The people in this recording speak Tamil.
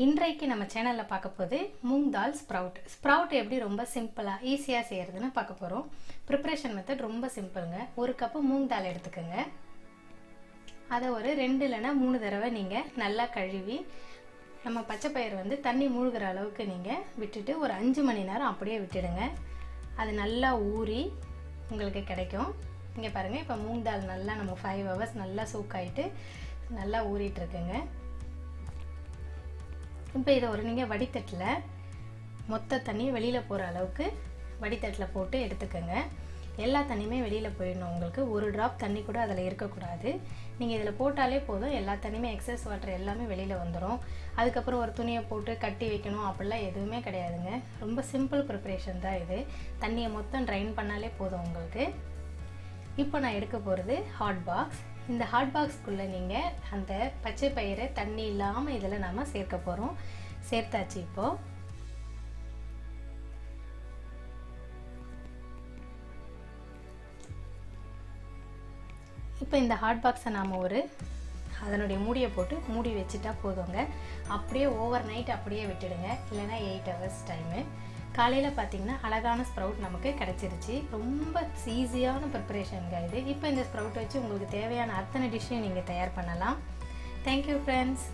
இன்றைக்கு நம்ம சேனலில் பார்க்க போது மூங் தால் ஸ்ப்ரவுட் எப்படி ரொம்ப சிம்பிளாக ஈஸியாக செய்கிறதுன்னு பார்க்க போகிறோம். ப்ரிப்ரேஷன் மெத்தட் ரொம்ப சிம்பிளுங்க. ஒரு கப்பு மூங் தால் எடுத்துக்கோங்க. அதை ஒரு 2 இல்லைன்னா 3 தடவை நீங்கள் நல்லா கழுவி நம்ம பச்சை பயிர் தண்ணி மூழ்கிற அளவுக்கு நீங்கள் விட்டுட்டு ஒரு 5 மணி நேரம் அப்படியே விட்டுடுங்க. அது நல்லா ஊறி உங்களுக்கு கிடைக்கும். இங்கே பாருங்கள், இப்போ மூங் தால் நல்லா நம்ம 5 ஹவர்ஸ் நல்லா சூக்காயிட்டு நல்லா ஊறிட்டுருக்குங்க. இப்போ இதை ஒரு நீங்கள் வடித்தட்டில் மொத்த தண்ணி வெளியில் போகிற அளவுக்கு வடித்தட்டில் போட்டு எடுத்துக்கோங்க. எல்லா தண்ணியுமே வெளியில் போயிடணும். உங்களுக்கு ஒரு ட்ராப் தண்ணி கூட அதில் இருக்கக்கூடாது. நீங்கள் இதில் போட்டாலே போதும், எல்லா தண்ணியுமே எக்ஸஸ் வாட்டர் எல்லாமே வெளியில் வந்துடும். அதுக்கப்புறம் ஒரு துணியை போட்டு கட்டி வைக்கணும் அப்படிலாம் எதுவுமே கிடையாதுங்க. ரொம்ப சிம்பிள் ப்ரிப்ரேஷன் தான் இது. தண்ணியை மொத்தம் ட்ரைன் பண்ணாலே போதும் உங்களுக்கு. இப்போ நான் எடுக்க போகிறது ஹாட் பாக்ஸ். இந்த ஹாட் பாக்ஸ்க்குள்ளே நீங்கள் அந்த பச்சை பயிரை தண்ணி இல்லாமல் இதில் நாம் சேர்க்க போகிறோம். சேர்த்தாச்சு. இப்போ இந்த ஹாட் பாக்ஸை நாம் அதனுடைய மூடியை போட்டு மூடி வச்சுட்டா போதுங்க. அப்படியே ஓவர் நைட் அப்படியே விட்டுடுங்க, இல்லைன்னா 8 ஹவர்ஸ் டைமு. காலையில் பார்த்தீங்கன்னா அழகான ஸ்ப்ரவுட் நமக்கு கிடச்சிருச்சு. ரொம்ப ஈஸியான ப்ரிப்பரேஷனுங்க இது. இப்போ இந்த ஸ்ப்ரவுட் வச்சு உங்களுக்கு தேவையான அத்தனை டிஷ்ஷையும் நீங்கள் தயார் பண்ணலாம். Thank you friends.